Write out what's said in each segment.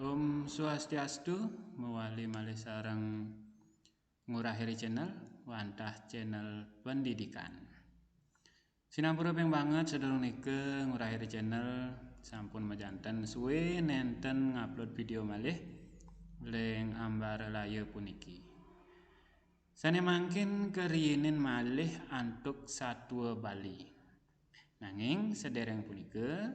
Om Swastiastu, mewali malih sareng ngurahiri channel, wantah channel pendidikan. Sinampura ping banget sedulur nike ngurahiri channel sampun mejanten suwe nenten ngupload video malih leng ambar layu puniki. Sane mangkin keriyinin malih antuk satwa Bali. Nanging sedereng punika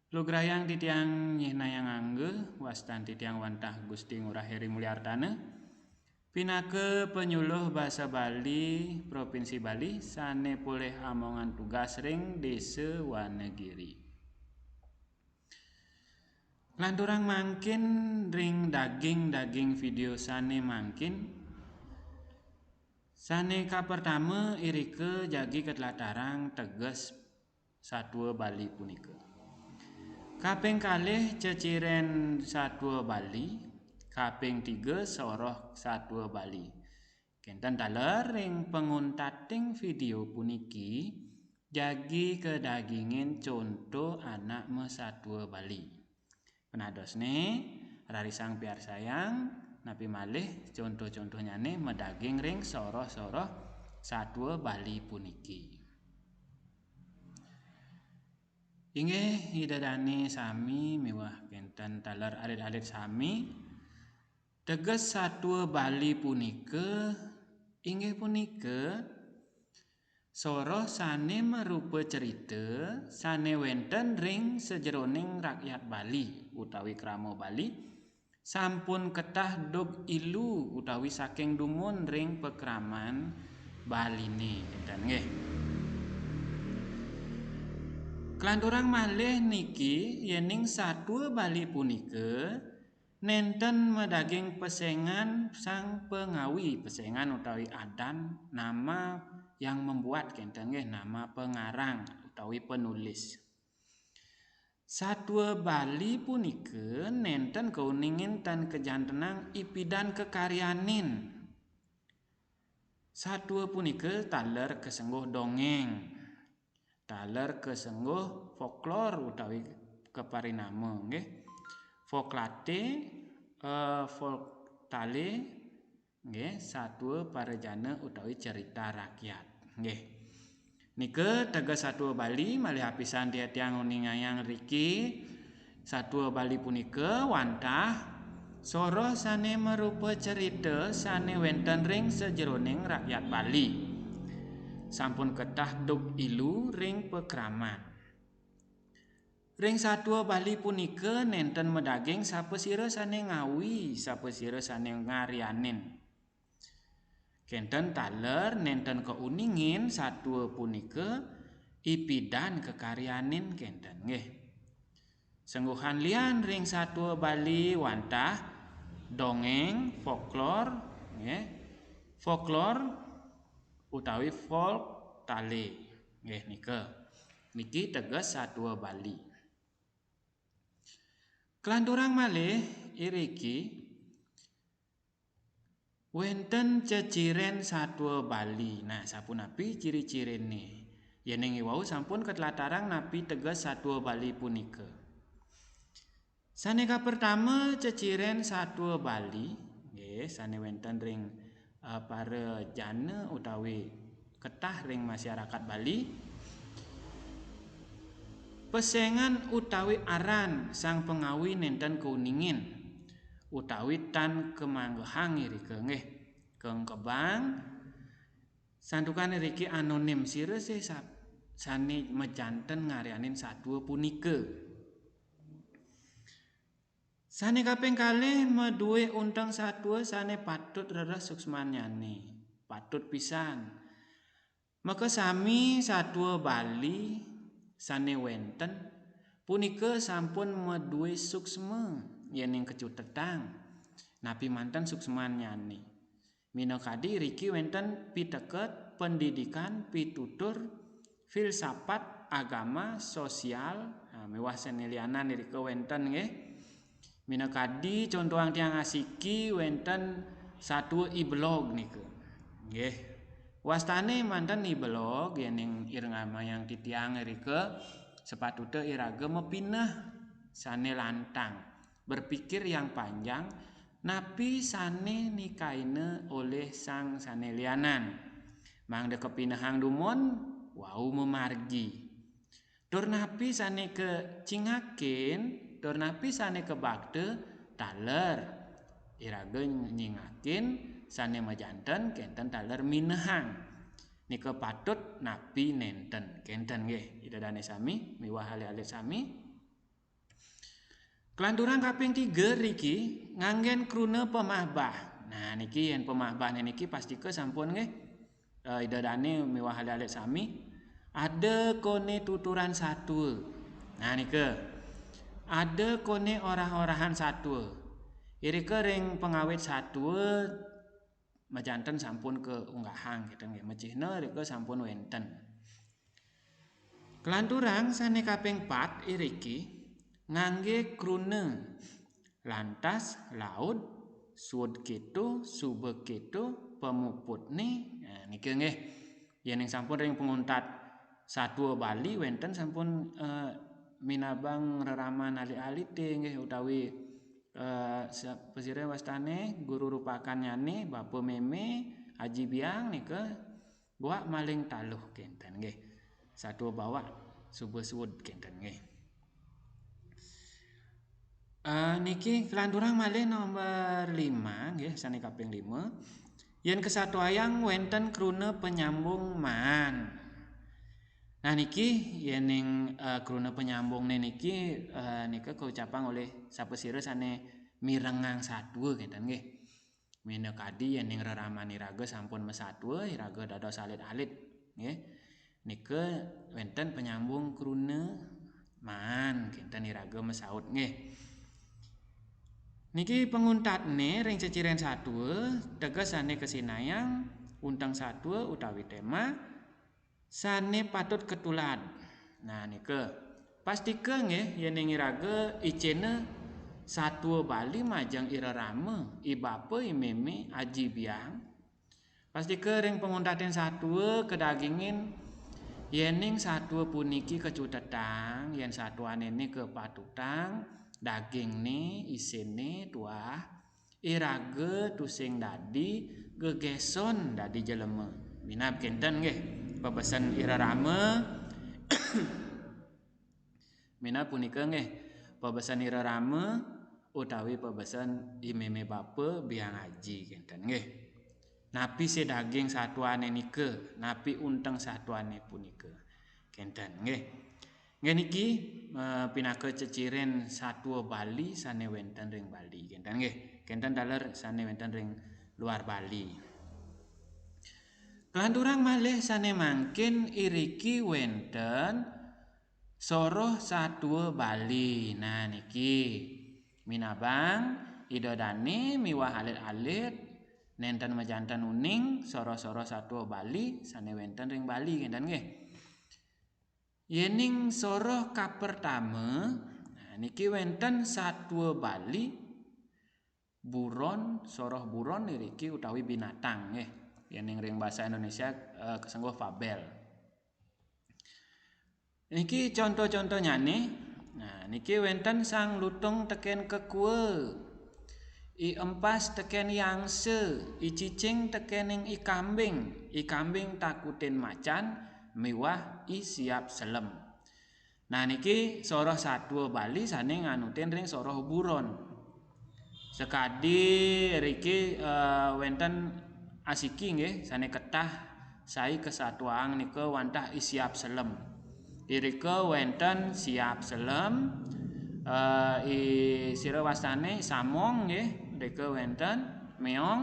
lugrayang titiang nyihnayang angge wastan titiang wantah Gusti Ngurahiri Mulyartana pinake penyuluh basa Bali Provinsi Bali sane pulih amongan tugas ring Desa Wanegiri. Lanturang mangkin ring daging video sane mangkin sane kapertama irike jagi ketlatarang teges satwa Bali punika. Kaping kalih ceciren satwa Bali, kaping 3 soroh satwa Bali. Kenten taler ring penguntating video puniki jagi kedagingin contoh anak mesatwa Bali. Penadosne rarisang piar sayang napi malih contoh-contohnya nih medaging ring soroh-soroh satwa Bali puniki. Inggih hidadane sami miwah kenten taler alit-alit sami teges satwa Bali punika inggih punika soroh sane merupa cerita sane wenten ring sejeroning rakyat Bali utawi krama Bali sampun ketah duk ilu utawi saking dumun ring pekraman Baline kenten nggih. Kelanturang malih niki yening satwa Bali punika nenten medaging pesengan sang pengawi, pesengan utawi adan nama yang membuat kenten nggih, nama pengarang utawi penulis. Satwa Bali punika nenten keuningin tan kejantenang ipidan kekaryanin. Satwa punika taler kesengguh dongeng. Taler kesengguh folklor utawi keparinama nggih. Folktale nggih satwa parejana utawi cerita rakyat nggih. Nike teges satwa Bali malih apisan tiang uningayang riki satwa Bali punika wantah soroh sane merupa cerita sane wenten ring sejeroning rakyat Bali. Sampun ketah duk ilu ring pekraman. Ring satwa Bali punika nenten medaging sapesira sane ngawi, sapesira sane ngaryanin. Kenten taler nenten keuningin satwa punika ipidan kekaryanin kenten nggih. Sengguhan lian ring satwa Bali wantah dongeng folklor nggih. Folklor utawi folk tale nggih niki teges satwa Bali. Kelanturang malih iriki wenten ceciren satwa Bali. Nah sapunapi ciri-cirine yening wau sampun ketlatarang napi teges satwa Bali punika. Saneka pertama ceciren satwa Bali nggih sane wenten ring para jana utawi ketah ring masyarakat Bali pesengan utawi aran sang pengawi nenten keuningin utawi tan kemanggehang irike nggih keng kebang sandukan iriki anonim sire sane mejanten ngaryanin satwa punika. Sane kaping kalih meduwe unteng satwa sane patut rereh suksmanyane, patut pisan. Maka sami satwa Bali sane wenten punika sampun meduwe suksma yening kecutetang napi manten suksmanyane. Minangkadi riki wenten piteket pendidikan pitutur filsafat agama sosial mewah senelianan irike wenten nggih. Minangkadi contohang tiang asiki wenten satwa iblog niku nggih. Wastane manten iblog yening irengama yang titiang irike sepatute irage mepineh sane lantang berpikir yang panjang, napi sane nikaine oleh sang sane lianan. Mangda kepinahang dumon, wau memargi. Dur napi sane ke cingakin, dur napi sane ke bakte, taler. Iraga nyingakin, sane majanten, kenten taler minahang. Nika patut napi nenten, kenten nggih. Idadane sami, miwah hale-hale sami. Kelanturan kaping 3 riki nganggen krune pemahbah. Nah niki yen pemahbah niki pasti ke sampun nggih. Idadane miwah hale-hale sami ada kone tuturan satu. Nah nike ada kone orah-orahan satu. Irike ring pengawet satu majanten sampun ke unggahang gitu nggih. Mecihna rike sampun wenten. Kelanturan sane kaping 4 iriki ngangge krune lantas laut sud kitu sube kitu pemuputne. Nah niki nggih yen sampun ring penguntat Satwa Bali wenten sampun minabang reraman alit-alit nggih utawi pesire wastane guru rupakan nyane Bapak Meme Haji Biang nika buak maling taluh kenten nggih. Satwa bawa subesud kenten nggih. Niki kelanturang malih nomor 5 nggih sane kaping 5. Yen kesatuayang wenten krune penyambung man. Nah niki yening krune penyambung niki nika keucapan oleh sapesire sane mirengang satwa kenten nggih. Mene kadi yening reraman iraga sampun mesatwa iraga dados alit-alit nggih. Nika wenten penyambung krune man kenten iraga mesaut nggih. Niki penguntatne ring ceciren satwa teges sane kesinayang untang satwa utawi tema sane patut ketulad. Nah nika pastike nggih yen iraga icene satwa Bali majang irerame ibapa imeme aji biang. Pastike ring penguntaten satwa kedagingin yening satwa puniki kecutetang yen satwane ne kepatutang dagingne isine tuah iraga tusing dadi gegeson dadi jelema. Minab kenten nggih. Pepesen irerame mina punika nggih pepesen irerame utawi pepesen imeme bapa biang haji kenten nggih. Napi sedaging satuane nika, napi unteng satuane punika kenten nggih. Nggih niki pinaka ceciren satwa Bali sane wenten ring Bali kenten nggih. Kenten daler sane wenten ring luar Bali. Kelanturang malih sane mangkin iriki wenten soroh satwa Bali. Nah niki minabang idodane miwah alit-alit nenten majanten uning soroh-soroh satwa Bali sane wenten ring Bali kenten nggih. Yening soroh kapertame nah niki wenten satwa Bali buron soroh buron iriki utawi binatang nggih. Yening ring bahasa Indonesia kesengguh fabel. Niki contoh-contohnya nih. Nah niki wenten sang lutung teken kekue, i empas teken yangse, i cicing tekening i kambing takutin macan, miwah i siap selem. Nah niki soroh satwa Bali sane nganutin ring soroh buron. Sekadi riki wenten asiki nggih sane ketah sai kesatuang nika wantah siap selem. Irika wenten siap selem i sira wastane samong nggih rika wenten meong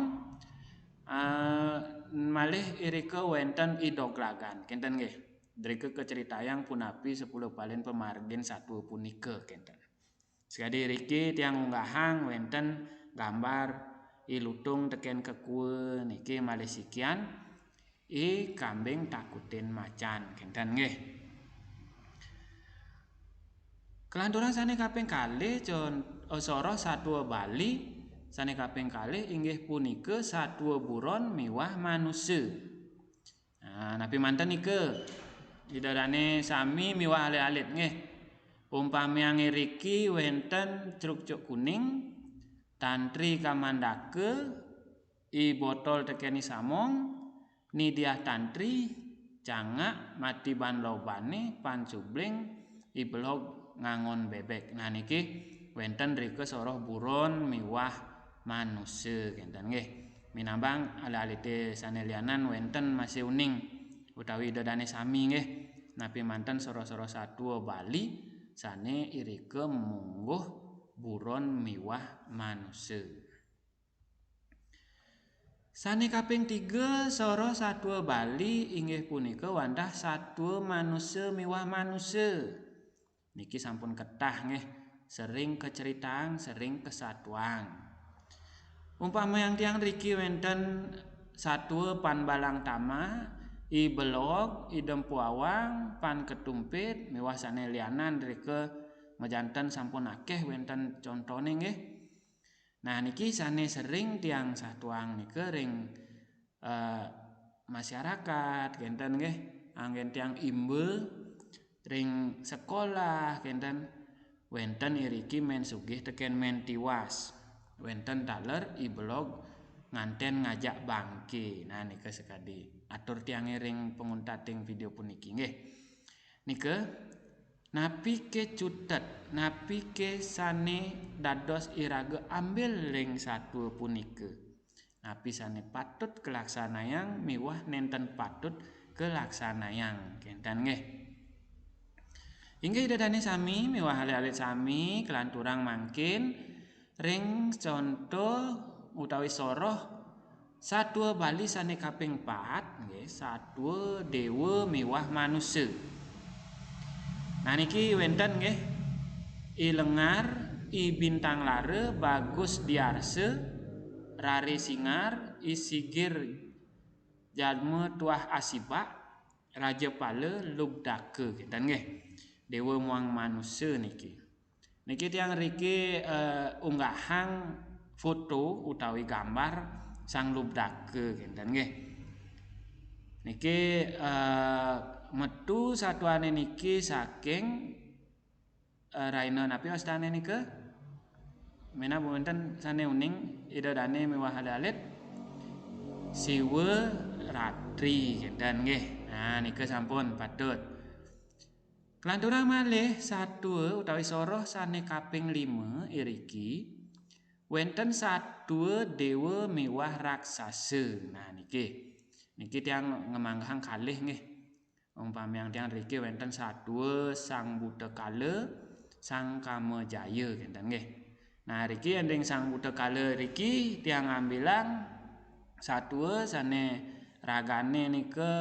malih irika wenten idoglagan kenten nggih. Drika keceritayang punapi 10 palen pemargin satwa punika kenten. Sekadi riki tiang unggahang wenten gambar i lutung teken kekue niki malih sikian i kambing takutin macan kenten nggih. Kelanturan sane kaping kalih soroh satwa Bali sane kaping kalih inggih punika satwa buron miwah manusia. Nah napi manten nika idadane sami miwah alit-alit nggih. Umpami ngiriki wenten cruk-cuk kuning, tantri kamandake, I botol tekeni samong, nidiah tantri, cangak mati ban lobane, pancubling, I belog ngangon bebek. Nah niki wenten rike soroh buron miwah manusia kenten nggih. Minambang ala-alite sanelianan wenten masih uning utawi dodane sami nggih. Napi manten soro-soro satua Bali sane irike mungguh buron miwah manusia. Sane kaping 3 soro satua Bali inggih punika wandah satua manusia miwah manusia. Niki sampun ketah nggih, sering keceritaan, sering kesatuan. Umpama yang tiang riki wenten satua pan balang tama, I belog, I dempu awang, pan ketumpit, miwah sanelianan rike mejanten sampun akeh wenten contone nggih. Nah niki sane sering tiang satuang nike ring masyarakat kenten nggih, anggen tiang imbe ring sekolah kenten wenten iriki men sugih teken men tiwas. Wenten taler I belog nganten ngajak bangke. Nah nike sekadi atur tiang ring penguntating video puniki nggih. Nike napi ke cutet, napi ke sane dados irage ambil ring satu punike. Napi sane patut kelaksanayang miwah nenten patut kelaksanayang kenten nggih. Inggih dadane sami miwah alit-alit sami kelanturang mangkin ring contoh utawi soroh satua Bali sane kaping 4 nggih, satua dewa miwah manusia. Nah niki wenten nggih I Lengar, I Bintang Lare, Bagus Diarse, Rare Singar, I Sigir Jalma Tuah Asiba, Raja Pale Lugdake kenten nggih. Dewa muang manusia niki. Niki tiang riki unggahan foto utawi gambar sang Lugdake kenten nggih. Niki metu satuane niki saking raina napi wastane nike mena wonten sane uning idodane miwah alit Siwa Ratri kenten nggih. Nah nike sampun patut. Kelanturang malih satua utawi soroh sane kaping 5 iriki wenten satua dewa miwah raksasa. Nah niki tiang ngemanggahang kalih nggih. Umpami yang tiang riki wenten satua Sang Buddhakala, Sang Kamajaya kenten nggih. Nah riki ending Sang Buddhakala riki tiang ambilang satua sane ragane nike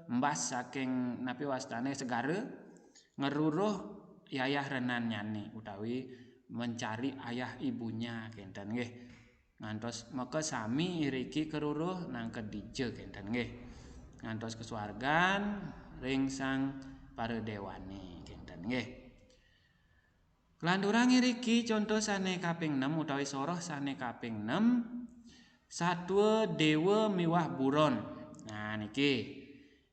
mbas saking napi wastane segara ngeruruh yayah renan nyane utawi mencari ayah ibunya kenten nggih. Ngantos maka sami iriki keruruh nang kedije kenten nggih. Ngantos kesuargan ring sang para dewane kenten nggih. Kelanturang iriki contoh sane kaping 6 utawi soroh sane kaping 6 satua dewa miwah buron. Nah niki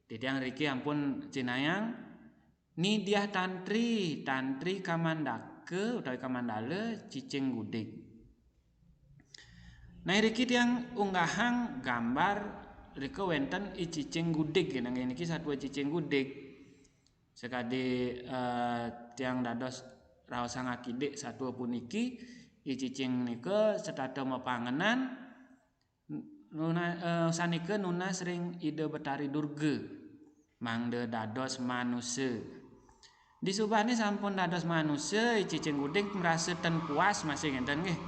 titiang riki ampun cinayang nidiah tantri kamandake utawi kamandale cicing gudik. Nah riki tiang unggahang gambar rike wenten I cicing gudik nggih niki satua cicing gudik. Sekadi tiang dados raosang akidik satua puniki I cicing nike setata mepangenan sanike nunas ring ide Betari Durga mangde dados manusia. Disubahne sampun dados manusia cicing gudik merasa ten puas masih ngenten nggih.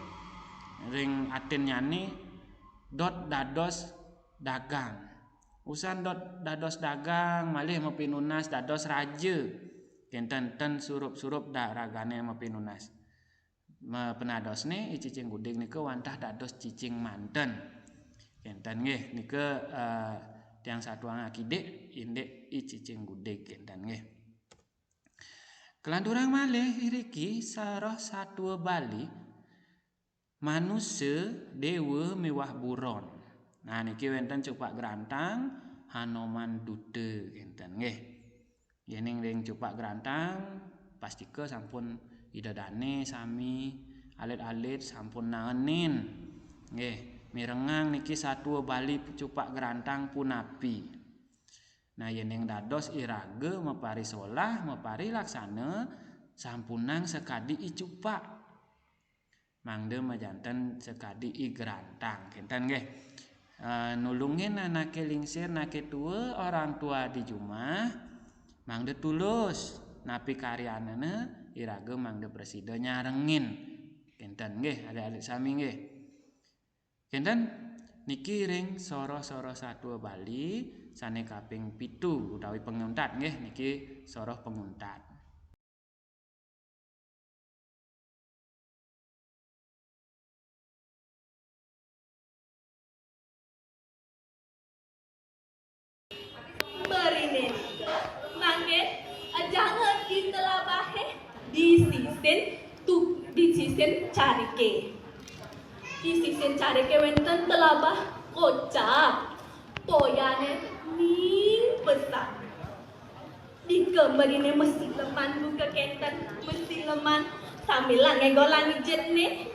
Ring atin nyani dot dados dagang. Usan dot dados dagang malih mepi nunas dados raja. Kenten ten surup-surup ragane mepi nunas. Penadosne cicing gudik nike wantah dados cicing manten. Kenten nggih nike tiang satuang akidik indek I cicing gudik kenten nggih. Kelanturang malih iriki saroh satua Bali manusia dewa miwah buron. Nah niki wenten Cupak Grantang Hanoman Dude kenten nggih. Yening ring Cupak Grantang pastike sampun idadane sami alit-alit sampun nangenin nggih mirengang niki satua bali cupak gerantang punapi. Nah yeneng dados irage mepari solah mepari laksana sampunang sekadi icupak mangde majanten sekadi i gerantang kinten nggih. Nulungin anake lingsir nake tua orang tua di rumah mangde tulus napi karyanana irage mangde presida nyarengin kinten nggih adik-adik sami nggih. Kinten niki ring soroh-soroh satua Bali sane kaping 7 utawi penguntat nggih niki soroh penguntat. Marine mangke jangan ditelabahe disisen carike. Disisen carike wenten telabah kocap. Toyane ning besar. Dikemarine mesti leman buka kenten, mesti leman samilan ngegolan jet nih.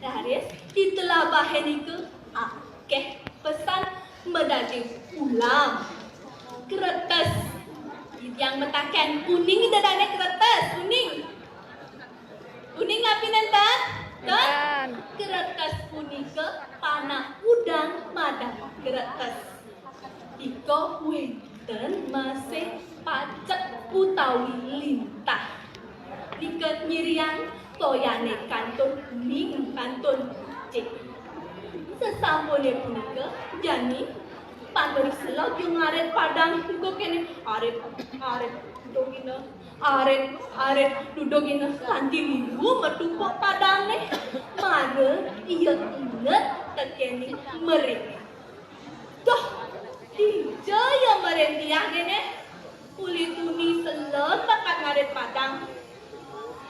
Daris ditelabahe niku akeh pesan medadi ulam. Keretes yang metakan kuning dadane keretes kuning api nenten kan keretes kuning ke panah udang madang keretes iko wenten masih pacet utawi lintah diket nyirian toyane kantun kuning kantun cek sesampune punika jani pandori selok yung aret padang ko kene aret dudogina lanti minggu metupo padang nih mare iya inget tekeni mereka toh dijaya merentiang ini kulit tuni selok pakat ngaret padang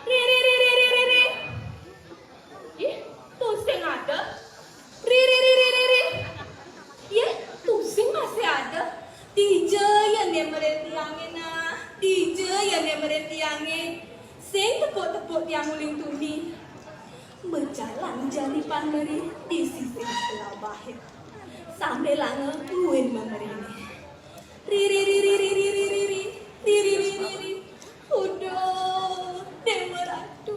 ri ih tuh sing ada ri ya pusing masih ada dijaya ne merentiange nah dijaya ne merentiange sing tepuk-tepuk tiang uling tuni berjalan jani paneri di sisi sebelah bahit sampai lange uin memerini ri udah dewa ratu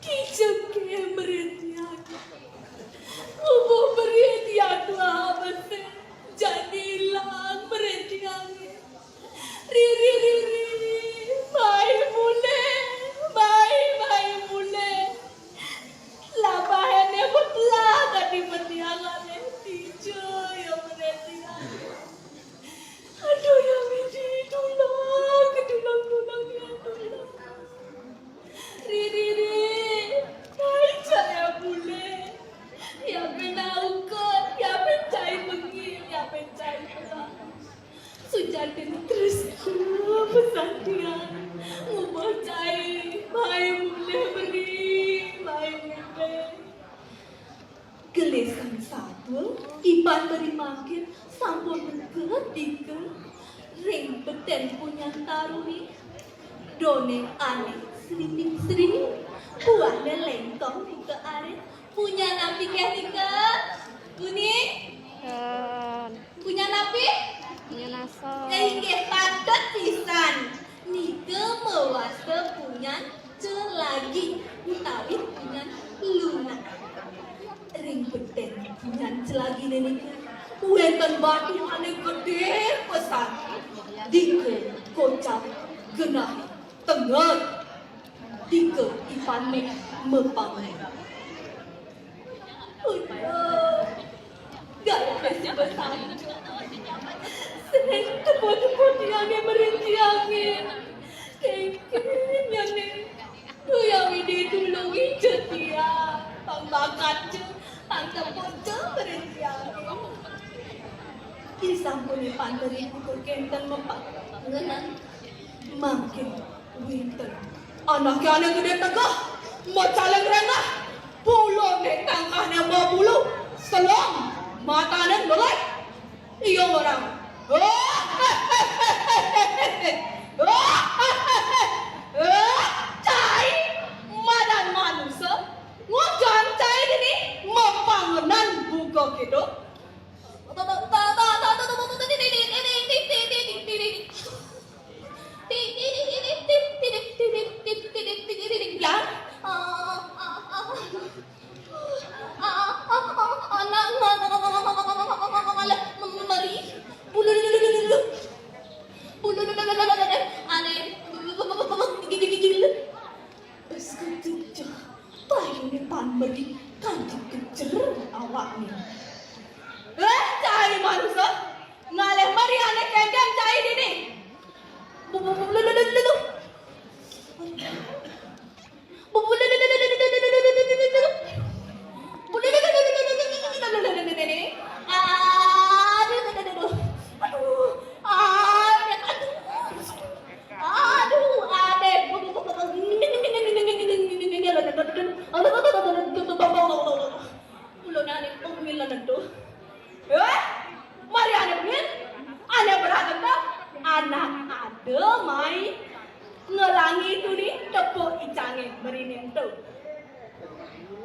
dijege merentiange ubu merentiange apa sih jadilah merentiange ri mai mule labahane putlah kadi merentiangane dijaya merentiange aduh ya midi tulang ya tulang ri mai jaya mule ya benaukot ya pencai bengi ya pencai pulang sujatin terus pesan dia ngubah cai mai mule gelesan satu iban beri makin sampun ketika ring beten punya taruni done aneh sering buahnya lengkong ke arit punya napi ketika kuning punya napi punya naso inggih padat pisan nike mewasa punya celagi utawi punya lunak ring beten punya celagi nike wenten batu ane gede pesan dike kocap genah tengah dike ipane mepang gak pasti besar sering tepuk-tepuk tiangnya merentiange kayaknya nih tuh yang ini tulungi cetia pembakat ce pantepuk ce merentiange disampuni panteri pukul kenten mempak ngenan makin winter anaknya aneh gede tegah mau caleng rengah pulau nek tangkahnya mau bulu selong matanya melek iya orang oh merinin tuh.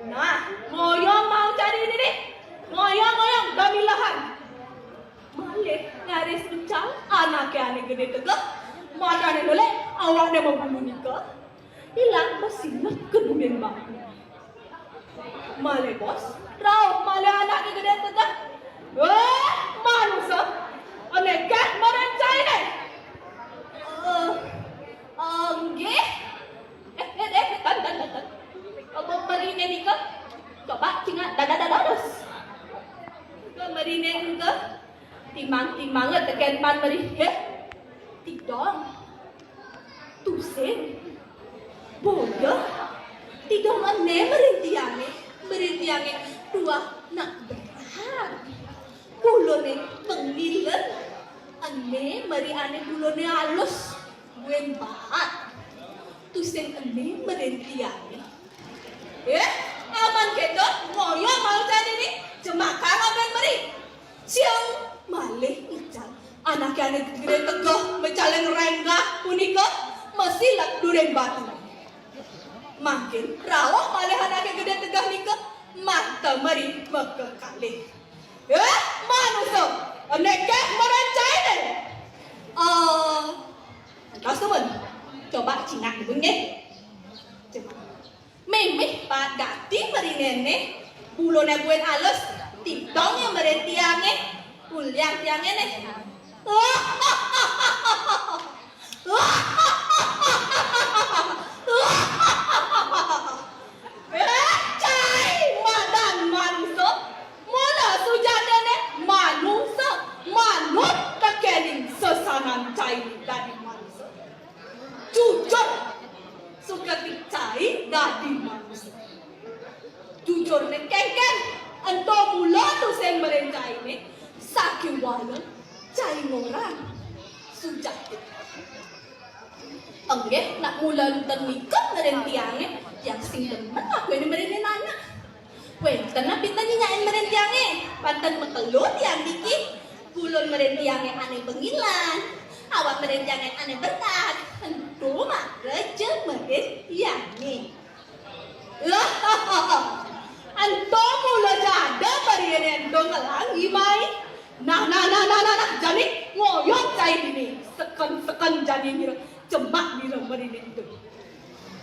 Nah, ngoyong mau cari ini nih. Ngoyong gamilahan. Malik ngaris ucal anaknya ane gede tegak. Matanya noleh awaknya mau bunuh nikah. Hilang mesinnya kemudian bangun. Malik bos, rauh malik anaknya gede tegak. Manusia, anaknya merancai nih. Nggih. Tan. Apa marine ni ke? Coba cingat dados. Ke marine ke? Timang tekan pan mari. Tidong. Tusen. Bodoh. Tidong ane merintiange dua nak berat. Bulone pengilen. Ane mari ane bulone halus. Wen bahat. Tusen ane merintiange. Aman kedo, ngoyong mau tadi nih, cemaka ngapain meri? Siang malih ical, anaknya anak gede tegoh, mencaleng renggah, punika masih lak duren batu. Makin rawah malih anaknya gede tegah nika, mata meri mekekali. Manusia, anaknya merancai deh. Teman, coba cingak bunyi. Coba. Memeh padati marinene bulone buen alus tidong yang merentiange uliang tiange nih cai madan manusia mana sujadane manusia manut tekening sesanan cai dari manusia jujur suka dicai dari manusia. Jujur nih kengkeng, ento mula tuh saya merencai nih, saking wala, cai ngorang, sujat. Enggak, nak mula lutan nikah merentiange, yang sing demen aku ini merenin anak. Weh, tenang pintar nyanyain merentiange, pantan mekelut yang dikit, bulon merentiange aneh bengilan. Awak merentiange aneh berkat, tentu mah reje merentiange. Anto mula jada barian endo ngelangi mai. Nah, jadi ngoyong cai ini, sekan jadi ngira cemak ngira merini itu.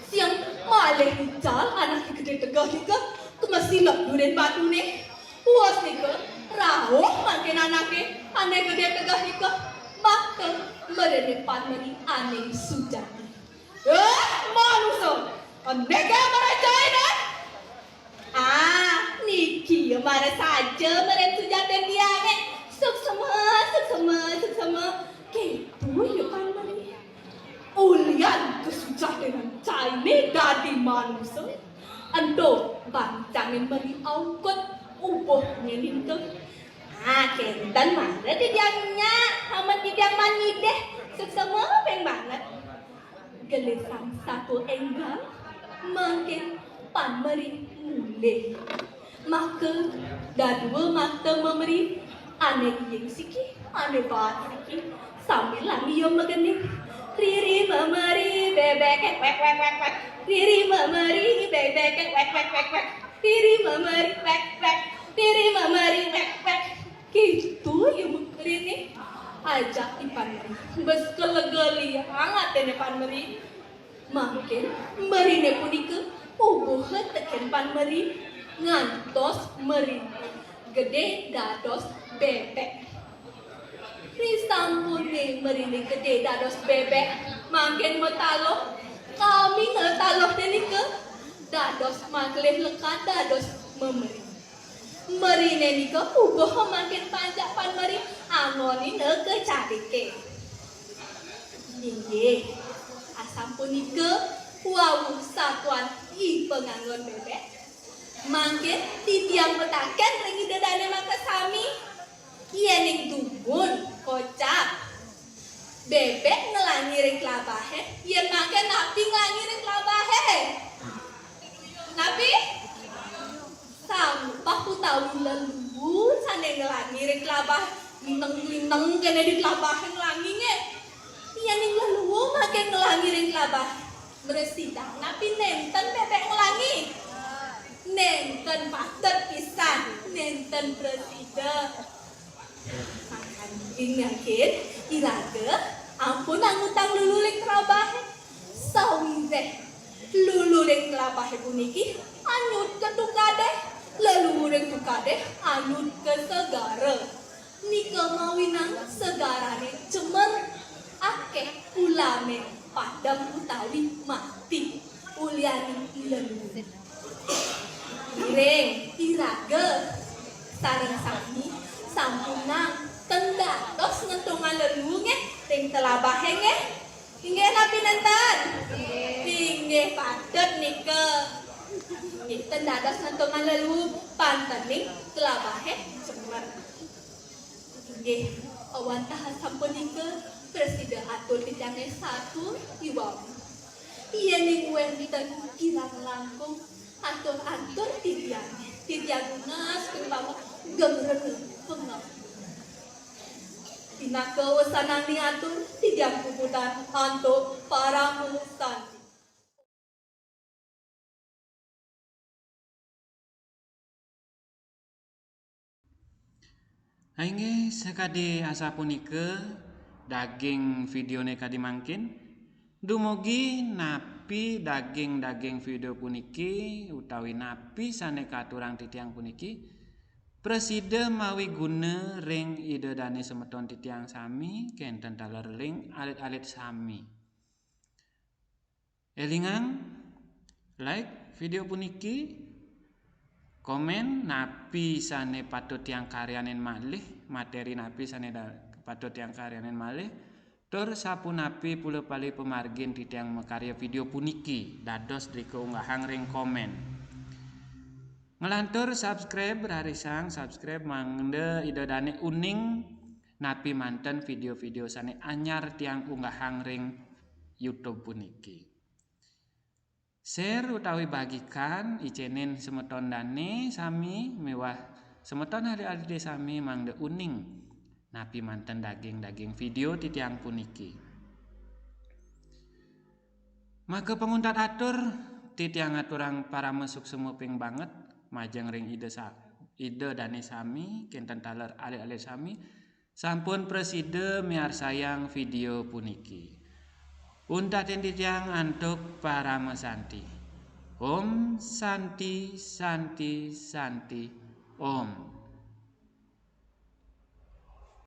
Siang malih ical anak gede tegah nika, kemasilap duren batu nih. Puas nika, rawuh makin anaknya, aneh gede tegah nika. Maka meredepan meri aneh sujati. Manusia, aneka meracai dah. Niki mana saja meren sujati diange. Suk sama. Gitu ya kan meri. Ulian kesujatenan cai ni dadi manusia. Ando bancangin meri aukot uboh nyenin tu. Kentan mana di diangnya, amat di diang mani deh, semua pengen banget. Gelisang satu enggang, makin pameri mulai. Maka dua mata memberi, aneh yang siki, aneh banget siki, sambil lagi yang megenik. Riri memeri bebek wek. Riri memeri bebek wek. Riri memeri wek. Riri memeri wek. Gitu ya mukri nih ajak ipan meri bes kelegeli hangat ini pan meri makin meri ne punika ubuh teken pan meri ngantos meri gede dados bebek risampun nih meri ne gede dados bebek makin metalo kami ngetalo nika dados magleh lekat dados memeri Marine nika uboh makin panjang pan mari angoni neke cadike. Nggih. Asampun nika wau satuan I penganggon bebek. Mangke titiang petaken ring dedane maka sami. Yen ning dubun kocap. Bebek ngelangi ring klabahe, yen mangke napi ngelangi ring klabahe. Napi sampah ku tahu lelu sane ngelangi rek labah linteng kene di labah ngelangi nge iya ning lelu make ngelangi rek labah Bersidang napi nenten bebek ulangi. Nenten patet pisan, nenten presiden. Makan yakin iraga ampun angutang lululing terabahe. Sawire lululing terabahe puniki anyut ke tukade. Lululing tukade anyut ke segara. Nika mawinang segarane cemer akeh ulame padam utawi mati uliani leluhur. Ireng iraga sareng sami sampunang tendados ngentungan leluhur nge ring telabahe nge inggih napi nenten inggih padet nika nggih tendados ngentungan leluhur pantening telabahe cemer. Nggih, awan tahan sampun nika presiden atur tijange satu iwam. Iya ning wenten kirang langkung atur-atur titiang nas kembang gemren pengap. Dina kewesanan diatur titiang puputan antuk para musan. Aingge sekadi asa punika daging videone kadi mangkin dumugi napi daging video puniki utawi napi sane katurang titiang puniki presiden mawi guna ring ide dane semeton titiang sami kenten taler ring alit-alit sami. Elingang like video puniki, komen napi sane patut yang karyanen malih, materi napi sane patut yang karyanen malih, tur sapunapi pula pali pemargin titiang mekarya video puniki, dados di keunggahang ring komen. Ngelantur subscribe rarisang subscribe mangde idodane uning napi manten video-video sane anyar tiang unggahang ring YouTube puniki. Share utawi bagikan icenin semeton dane sami mewah semeton hari-hari sami mangde uning napi manten daging video titiang puniki. Maka penguntat atur titiang aturang para mesuk semuping banget majeng ring ide dane sami kenten taler alit-alit sami sampun preside miar sayang video puniki. Untatin titiang antuk para mesanti. Om Santi Santi Santi Om.